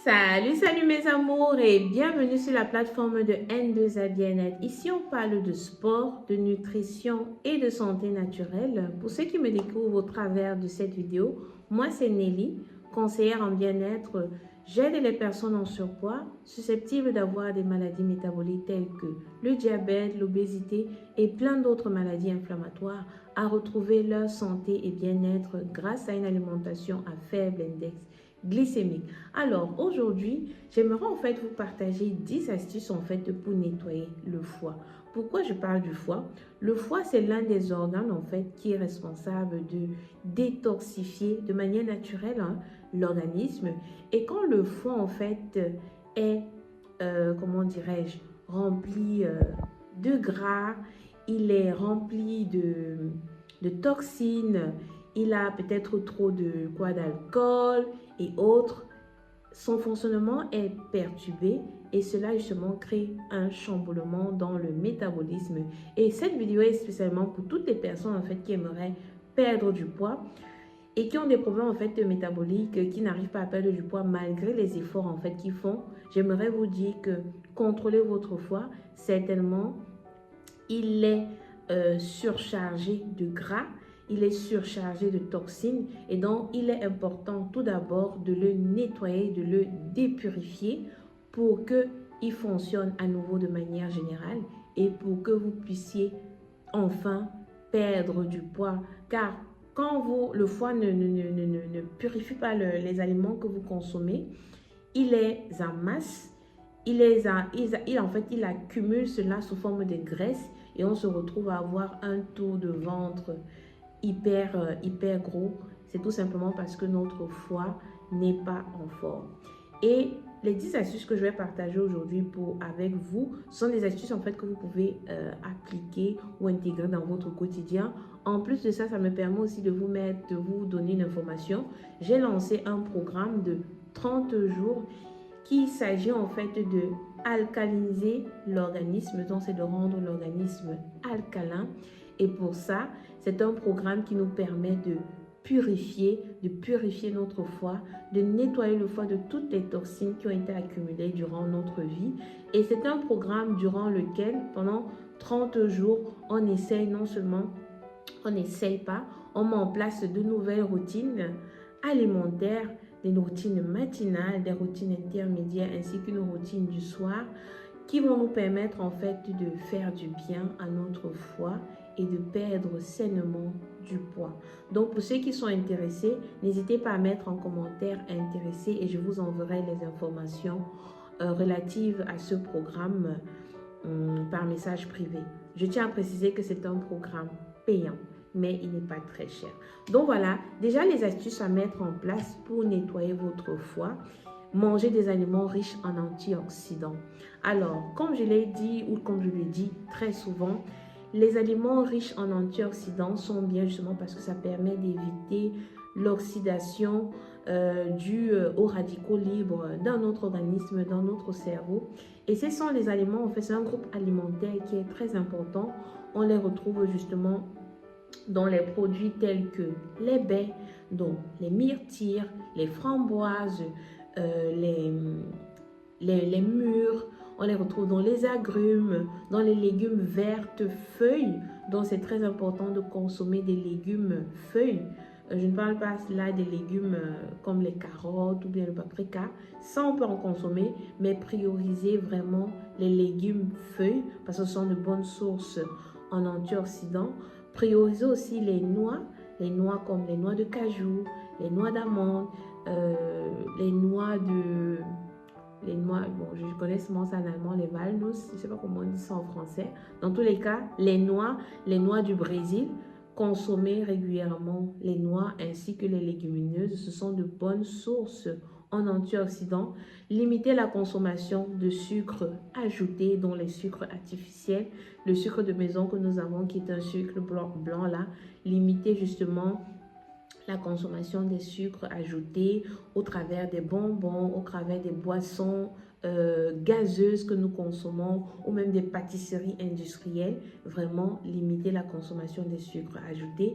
Salut mes amours et bienvenue sur la plateforme de N2A Bien-être. Ici, on parle de sport, de nutrition et de santé naturelle. Pour ceux qui me découvrent au travers de cette vidéo, moi c'est Nelly, conseillère en bien-être. J'aide les personnes en surpoids susceptibles d'avoir des maladies métaboliques telles que le diabète, l'obésité et plein d'autres maladies inflammatoires à retrouver leur santé et bien-être grâce à une alimentation à faible index glycémique. Alors aujourd'hui, j'aimerais en fait vous partager 10 astuces en fait pour nettoyer le foie. Pourquoi je parle du foie? Le foie, c'est l'un des organes en fait qui est responsable de détoxifier de manière naturelle l'organisme. Et quand le foie en fait est, comment dirais-je, rempli de gras, il est rempli de toxines, il a peut-être trop de quoi d'alcool et autres, son fonctionnement est perturbé et cela justement crée un chamboulement dans le métabolisme. Et cette vidéo est spécialement pour toutes les personnes en fait qui aimeraient perdre du poids et qui ont des problèmes en fait métaboliques, qui n'arrivent pas à perdre du poids malgré les efforts en fait qu'ils font. J'aimerais vous dire que contrôlez votre foie, certainement il est surchargé de gras, il est surchargé de toxines et donc il est important tout d'abord de le nettoyer, de le dépurifier pour qu'il fonctionne à nouveau de manière générale et pour que vous puissiez enfin perdre du poids. Car quand le foie ne purifie pas les aliments que vous consommez, il les amasse, en fait, il accumule cela sous forme de graisse et on se retrouve à avoir un taux de ventre hyper gros. C'est tout simplement parce que notre foie n'est pas en forme. Et les 10 astuces que je vais partager aujourd'hui avec vous sont des astuces en fait que vous pouvez appliquer ou intégrer dans votre quotidien. En plus de ça, ça me permet aussi de vous donner une information. J'ai lancé un programme de 30 jours qu'il s'agit en fait de alcaliniser l'organisme, donc c'est de rendre l'organisme alcalin. Et pour ça, c'est un programme qui nous permet de purifier notre foie, de nettoyer le foie de toutes les toxines qui ont été accumulées durant notre vie. Et c'est un programme durant lequel, pendant 30 jours, on essaye non seulement, on n'essaye pas, on met en place de nouvelles routines alimentaires, des routines matinales, des routines intermédiaires ainsi qu'une routine du soir qui vont nous permettre en fait de faire du bien à notre foie et de perdre sainement du poids. Donc pour ceux qui sont intéressés, n'hésitez pas à mettre en commentaire intéressé et je vous enverrai les informations relatives à ce programme par message privé. Je tiens à préciser que c'est un programme payant, mais il n'est pas très cher. Donc voilà, déjà les astuces à mettre en place pour nettoyer votre foie. Manger des aliments riches en antioxydants. Alors, comme je l'ai dit ou comme je le dis très souvent, les aliments riches en antioxydants sont bien justement parce que ça permet d'éviter l'oxydation due aux radicaux libres dans notre organisme, dans notre cerveau. Et ce sont les aliments, en fait, c'est un groupe alimentaire qui est très important. On les retrouve justement dans les produits tels que les baies, donc les myrtilles, les framboises, les mûres, on les retrouve dans les agrumes, dans les légumes vertes feuilles, donc c'est très important de consommer des légumes feuilles. Je ne parle pas là des légumes comme les carottes ou bien le paprika. Ça, on peut en consommer, mais prioriser vraiment les légumes feuilles parce que ce sont de bonnes sources en antioxydants. Prioriser aussi les noix comme les noix de cajou, les noix d'amande, bon, je connais seulement ça en allemand, les walnuss, je ne sais pas comment on dit ça en français. Dans tous les cas, les noix du Brésil, consommer régulièrement les noix ainsi que les légumineuses, ce sont de bonnes sources en antioxydants. Limiter la consommation de sucre ajouté, dont les sucres artificiels, le sucre de maison que nous avons qui est un sucre blanc là, limiter justement la consommation des sucres ajoutés au travers des bonbons, au travers des boissons gazeuses que nous consommons ou même des pâtisseries industrielles. Vraiment limiter la consommation des sucres ajoutés.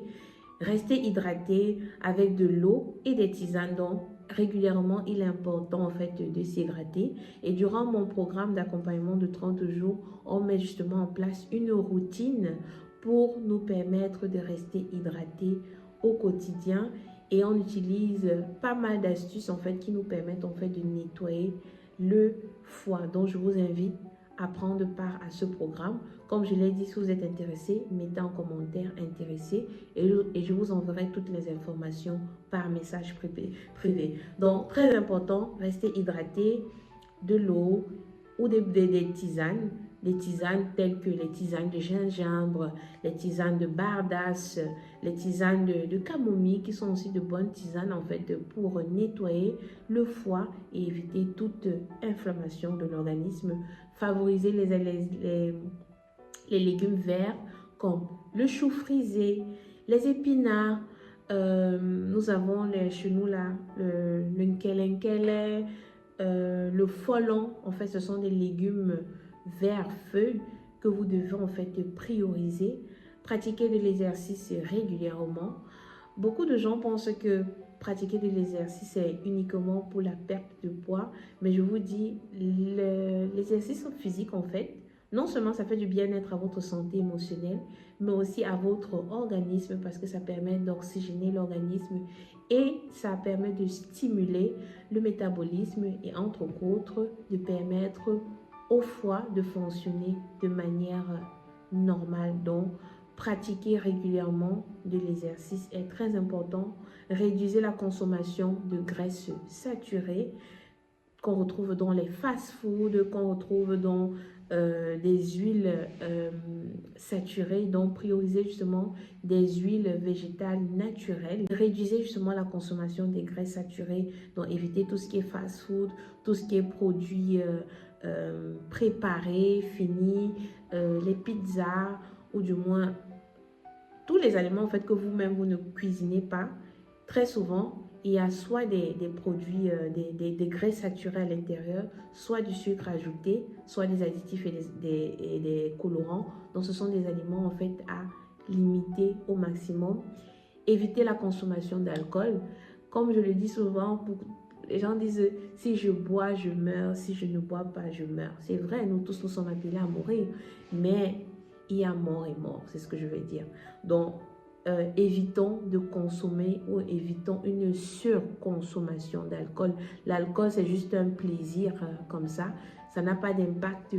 Rester hydraté avec de l'eau et des tisanes. Donc, régulièrement, il est important en fait de s'hydrater. Et durant mon programme d'accompagnement de 30 jours, on met justement en place une routine pour nous permettre de rester hydratés au quotidien. Et on utilise pas mal d'astuces en fait qui nous permettent en fait de nettoyer le foie. Donc je vous invite à prendre part à ce programme. Comme je l'ai dit, si vous êtes intéressé, mettez en commentaire intéressé et je vous enverrai toutes les informations par message privé. Donc très important, restez hydraté, de l'eau ou des tisanes. Des tisanes telles que les tisanes de gingembre, les tisanes de bardasse, les tisanes de camomille qui sont aussi de bonnes tisanes en fait pour nettoyer le foie et éviter toute inflammation de l'organisme. Favoriser les légumes verts comme le chou frisé, les épinards. Nous avons chez nous là le nkele, le folon. En fait, ce sont des légumes verts feuilles que vous devez en fait prioriser. Pratiquer de l'exercice régulièrement. Beaucoup de gens pensent que pratiquer de l'exercice est uniquement pour la perte de poids, mais je vous dis, l'exercice physique en fait, non seulement ça fait du bien-être à votre santé émotionnelle, mais aussi à votre organisme parce que ça permet d'oxygéner l'organisme et ça permet de stimuler le métabolisme et entre autres de permettre au foie de fonctionner de manière normale. Donc, pratiquer régulièrement de l'exercice est très important. Réduisez la consommation de graisses saturées qu'on retrouve dans les fast-foods, qu'on retrouve dans des huiles saturées. Donc, priorisez justement des huiles végétales naturelles. Réduisez justement la consommation des graisses saturées. Donc, évitez tout ce qui est fast-food, tout ce qui est produits préparés, finis, les pizzas ou du moins tous les aliments en fait que vous-même vous ne cuisinez pas. Très souvent, il y a soit des produits, des graisses saturées à l'intérieur, soit du sucre ajouté, soit des additifs et des colorants. Donc, ce sont des aliments en fait à limiter au maximum. Éviter la consommation d'alcool. Comme je le dis souvent, les gens disent « si je bois, je meurs. Si je ne bois pas, je meurs ». C'est vrai, nous tous nous sommes appelés à mourir. Mais il y a mort et mort, c'est ce que je veux dire. Donc, évitons de consommer ou évitons une surconsommation d'alcool. L'alcool, c'est juste un plaisir comme ça. Ça n'a pas d'impact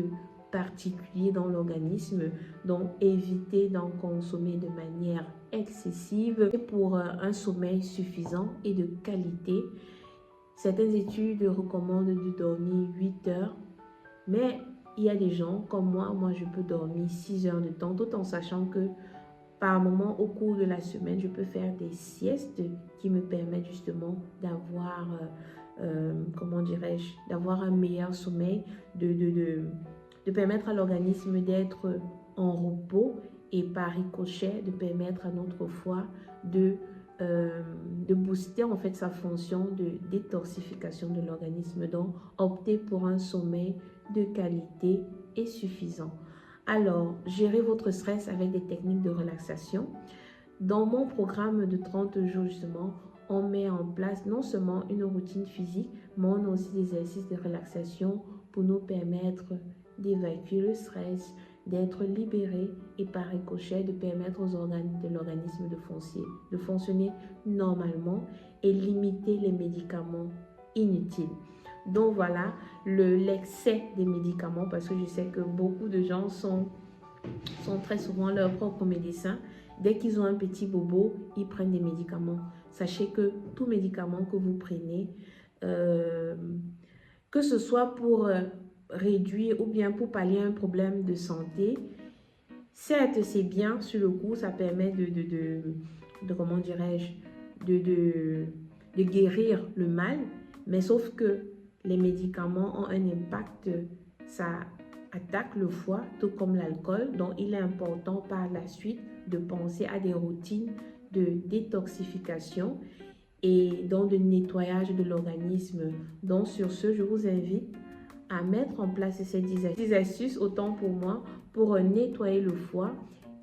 particulier dans l'organisme. Donc, évitez d'en consommer de manière excessive pour un sommeil suffisant et de qualité. Certaines études recommandent de dormir 8 heures, mais il y a des gens comme moi je peux dormir 6 heures de temps, tout en sachant que par moment, au cours de la semaine, je peux faire des siestes qui me permettent justement d'avoir, comment dirais-je, d'avoir un meilleur sommeil, de permettre à l'organisme d'être en repos et par ricochet, de permettre à notre foie de booster en fait sa fonction de détoxification de l'organisme. Donc, optez pour un sommeil de qualité et suffisant. Alors, gérez votre stress avec des techniques de relaxation. Dans mon programme de 30 jours, justement, on met en place non seulement une routine physique, mais on a aussi des exercices de relaxation pour nous permettre d'évacuer le stress, d'être libéré et par ricochet de permettre aux organes de l'organisme de fonctionner normalement et limiter les médicaments inutiles. Donc voilà, l'excès des médicaments, parce que je sais que beaucoup de gens sont très souvent leurs propres médecins. Dès qu'ils ont un petit bobo, ils prennent des médicaments. Sachez que tout médicament que vous prenez, que ce soit pour réduire ou bien pour pallier un problème de santé, certes c'est bien sur le coup, ça permet comment dirais-je, de guérir le mal, mais sauf que les médicaments ont un impact, ça attaque le foie, tout comme l'alcool. Donc, il est important par la suite de penser à des routines de détoxification et donc de nettoyage de l'organisme. Donc, sur ce, je vous invite à mettre en place ces 10 astuces, autant pour moi, pour nettoyer le foie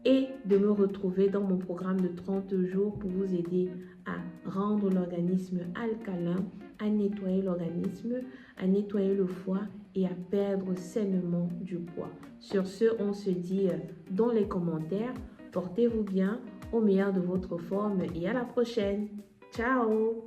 et de me retrouver dans mon programme de 30 jours pour vous aider à rendre l'organisme alcalin, à nettoyer l'organisme, à nettoyer le foie et à perdre sainement du poids. Sur ce, on se dit dans les commentaires, portez-vous bien, au meilleur de votre forme et à la prochaine. Ciao!